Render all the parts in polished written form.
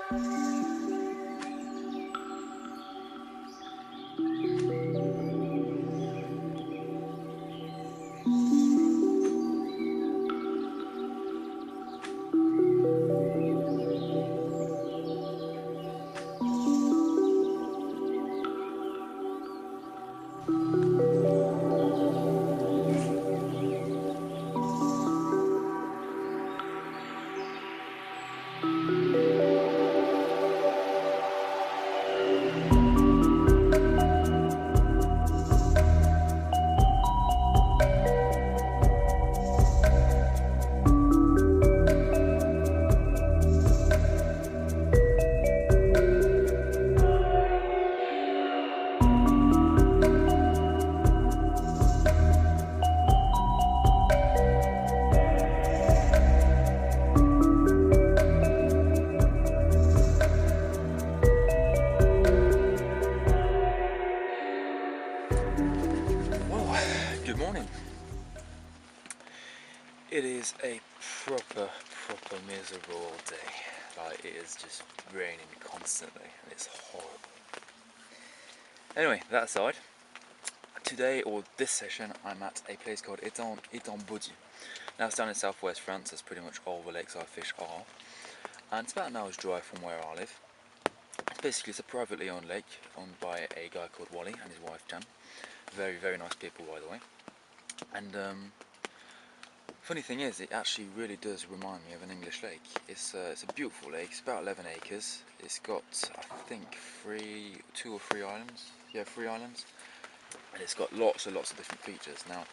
Good morning. It is a proper miserable day. Like, it is just raining constantly and it's horrible. Anyway, that aside, today, or this session, I'm at a place called etang baudy. Now it's down in southwest France. That's pretty much all the lakes I fish are, and it's about an hour's drive from where I live. It's a privately owned lake, owned by a guy called Wally and his wife Jan. Very nice people, by the way. And funny thing is, it actually really does remind me of an English lake. It's a beautiful lake. It's about 11 acres. It's got, I think, 2 or 3 islands. Yeah, 3 islands. And it's got lots and lots of different features. Now,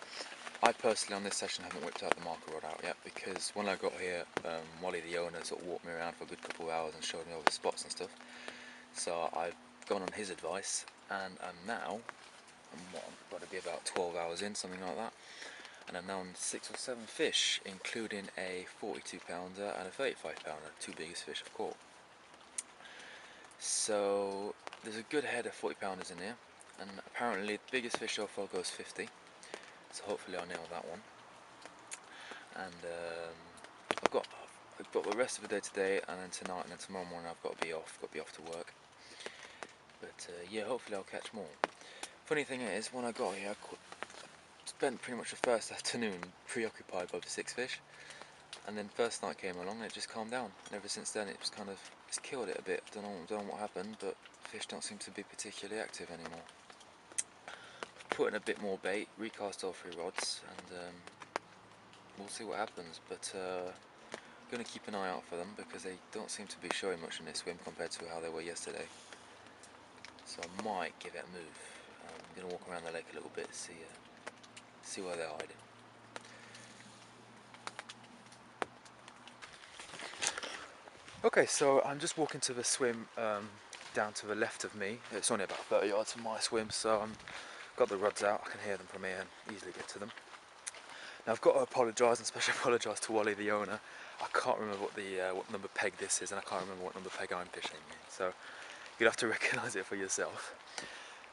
I personally on this session haven't whipped out the marker rod out yet, because when I got here, Wally the owner sort of walked me around for a good couple of hours and showed me all the spots and stuff. So I've gone on his advice, and I'm got to be about 12 hours in, something like that. And I'm now on 6 or 7 fish, including a 42 pounder and a 35 pounder, 2 biggest fish I've caught. So there's a good head of 40 pounders in here, and apparently the biggest fish so far goes 50, so hopefully I'll nail that one. And I've got the rest of the day today, and then tonight, and then tomorrow morning I've got to be off to work. But yeah, hopefully I'll catch more. Funny thing is, when I got here, I spent pretty much the first afternoon preoccupied by the 6 fish, and then first night came along and it just calmed down. And ever since then, it's killed it a bit. Don't know what happened, but fish don't seem to be particularly active anymore. Put in a bit more bait, recast all 3 rods, and we'll see what happens. But going to keep an eye out for them, because they don't seem to be showing much in this swim compared to how they were yesterday. So I might give it a move. I'm going to walk around the lake a little bit, see where they're hiding. Okay, so I'm just walking to the swim down to the left of me. It's only about 30 yards from my swim, so I've got the rods out. I can hear them from here and easily get to them. Now I've got to apologise, and especially apologise to Wally the owner. I can't remember what number peg this is, and I can't remember what number peg I'm fishing in, so you'll have to recognise it for yourself.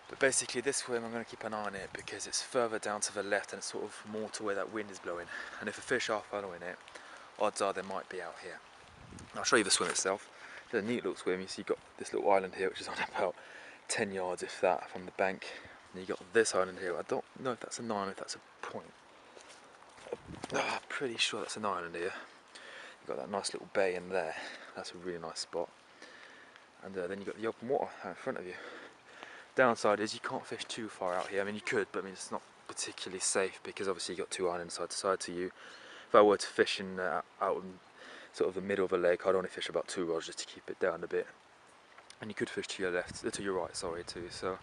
But basically this swim, I'm going to keep an eye on it because it's further down to the left and it's sort of more to where that wind is blowing. And if the fish are following it, odds are they might be out here. I'll show you the swim itself. It's a neat little swim. You see, you've got this little island here which is on about 10 yards, if that, from the bank. And you've got this island here. I don't know if that's a 9 or if that's a point. I'm pretty sure that's an island here. You've got that nice little bay in there. That's a really nice spot. And then you've got the open water out in front of you. Downside is you can't fish too far out here. I mean, you could, but I mean it's not particularly safe, because obviously you've got 2 islands side to side to you. If I were to fish in out in sort of the middle of the lake, I'd only fish about 2 rods just to keep it down a bit. And you could fish to your left, to your right, sorry, too. So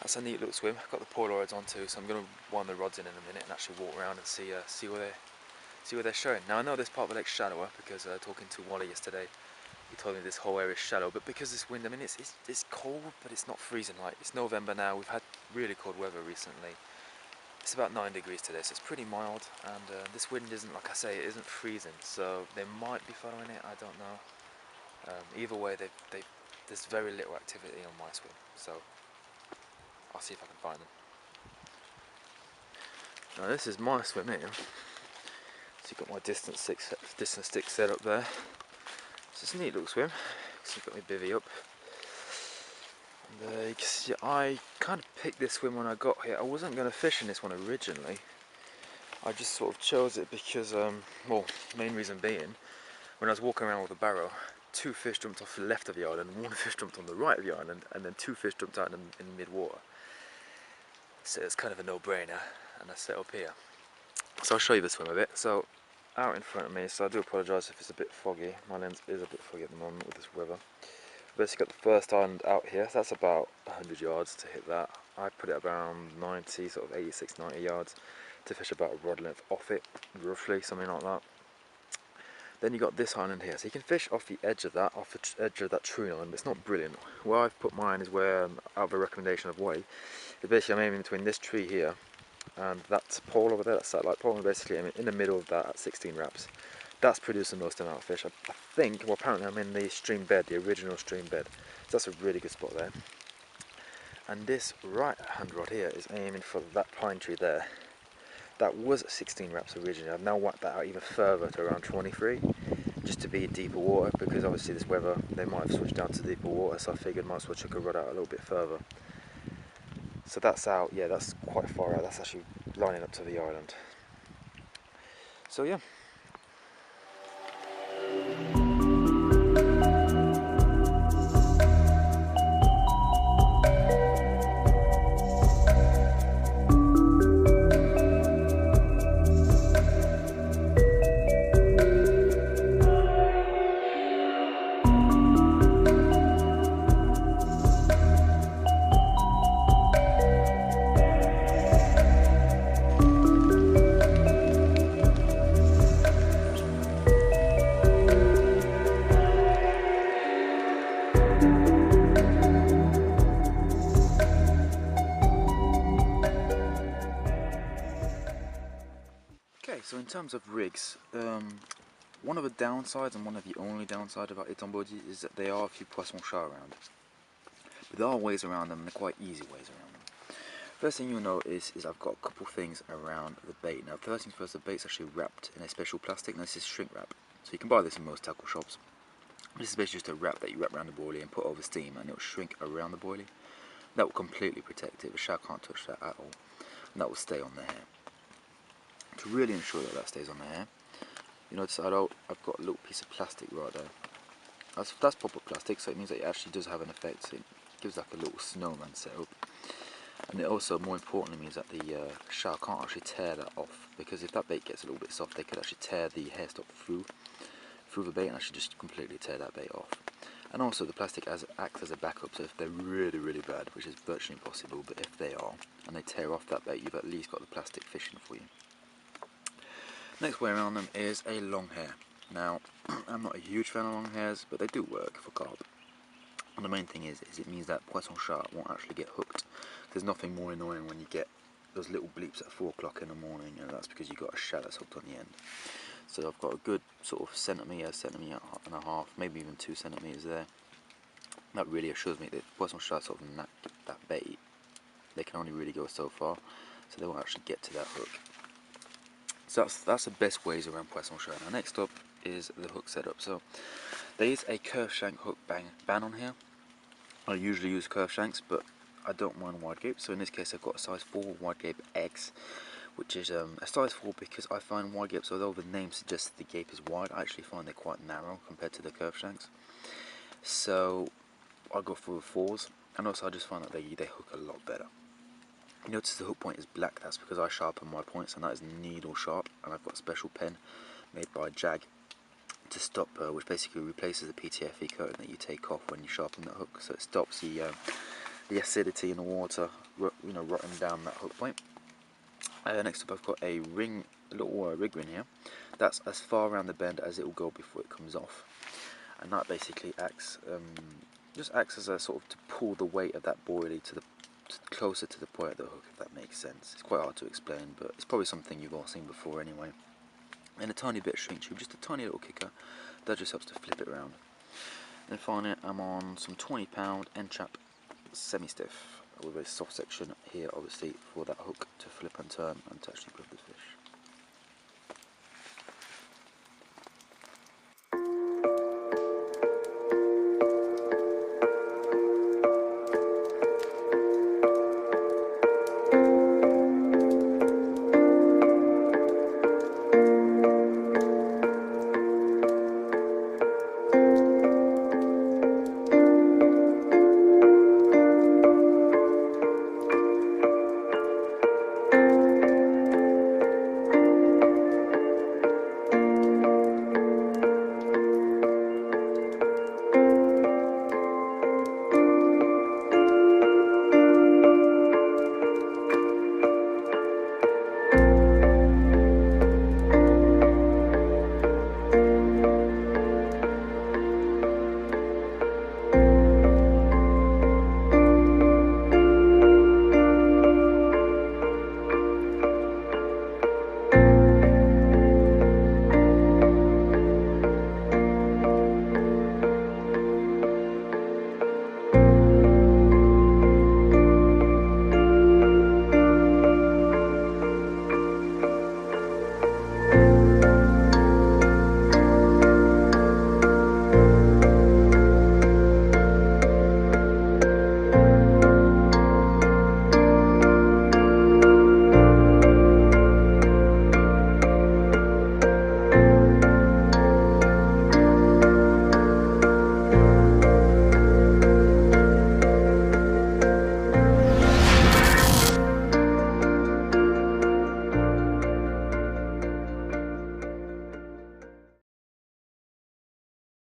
that's a neat little swim. I've got the Polaroids on too, so I'm going to wind the rods in a minute and actually walk around and see where they're showing. Now I know this part of the lake's shallower, because talking to Wally yesterday, he told me this whole area is shallow, but because this wind, I mean it's cold, but it's not freezing. Like, it's November now, we've had really cold weather recently. It's about 9 degrees today, so it's pretty mild, and this wind isn't, like I say, it isn't freezing, so they might be following it, I don't know. Either way, there's very little activity on my swim, so I'll see if I can find them. Now this is my swim here, so you've got my distance stick set up there. it's a neat little swim. So I've got my bivvy up. And, you can see I kind of picked this swim when I got here. I wasn't going to fish in this one originally. I just sort of chose it because, well, main reason being, when I was walking around with a barrow, 2 fish jumped off the left of the island, 1 fish jumped on the right of the island, and then 2 fish jumped out in mid-water. So it's kind of a no-brainer, and I set up here. So I'll show you the swim a bit. So out in front of me, so I do apologise if it's a bit foggy. My lens is a bit foggy at the moment with this weather. Basically got the first island out here, so that's about 100 yards to hit that. I put it around 90, sort of 86, 90 yards to fish about a rod length off it, roughly, something like that. Then you got this island here, so you can fish off the edge of that, edge of that tree line, but it's not brilliant. Where I've put mine is where, out of a recommendation of way, is basically I'm aiming between this tree here and that pole over there, that satellite pole, and basically I'm in the middle of that at 16 wraps. That's producing the most amount of fish. I think, well apparently I'm in the stream bed, the original stream bed, so that's a really good spot there. And this right hand rod here is aiming for that pine tree there. That was 16 wraps originally. I've now whacked that out even further to around 23, just to be in deeper water, because obviously this weather, they might have switched down to deeper water, so I figured might as well chuck a rod out a little bit further. So that's out, yeah, that's quite far out, that's actually lining up to the island. So yeah. Okay, so in terms of rigs, one of the downsides and one of the only downsides about etang baudy is that there are a few poissons-chat around. But there are ways around them, and they're quite easy ways around them. First thing you'll notice is I've got a couple things around the bait. Now first things first, the bait's actually wrapped in a special plastic, and this is shrink wrap. So you can buy this in most tackle shops. This is basically just a wrap that you wrap around the boilie and put over steam, and it will shrink around the boilie. That will completely protect it, the shark can't touch that at all, and that will stay on the hair. To really ensure that that stays on the hair, you notice I've got a little piece of plastic right there. That's proper plastic, so it means that it actually does have an effect. So it gives like a little snowman setup, and it also, more importantly, means that the shark can't actually tear that off, because if that bait gets a little bit soft, they could actually tear the hair stop through the bait and actually just completely tear that bait off. And also the plastic acts as a backup, so if they're really, really bad, which is virtually impossible, but if they are, and they tear off that bait, you've at least got the plastic fishing for you. Next way around them is a long hair. Now, I'm not a huge fan of long hairs, but they do work for carp. And the main thing is it means that poisson-chat won't actually get hooked. There's nothing more annoying when you get those little bleeps at 4 o'clock in the morning, and that's because you've got a shad that's hooked on the end. So I've got a good sort of centimetre and a half, maybe even 2 centimetres there. That really assures me that poisson-chat sort of knack that bait. They can only really go so far, so they won't actually get to that hook. So that's the best ways around poisson-chat. Now next up is the hook setup. So there is a curved shank hook ban on here. I usually use curved shanks, but I don't mind wide gape. So in this case I've got a size 4 wide gape X, which is a size 4 because I find wide gapes, although the name suggests the gape is wide, I actually find they're quite narrow compared to the curved shanks. So I go for the 4s, and also I just find that they hook a lot better. You notice the hook point is black, that's because I sharpen my points, and that is needle sharp, and I've got a special pen made by Jag to stop, which basically replaces the PTFE coating that you take off when you sharpen the hook, so it stops the acidity in the water, rotting down that hook point. Next up I've got a little rig ring here. That's as far around the bend as it will go before it comes off, and that basically just acts as a sort of to pull the weight of that boilie closer to the point of the hook, if that makes sense. It's quite hard to explain, but it's probably something you've all seen before anyway. And a tiny bit of shrink tube, just a tiny little kicker, that just helps to flip it around. Then finally I'm on some 20-pound end-trap semi-stiff with a soft section here, obviously, for that hook to flip and turn and to actually grab the fish.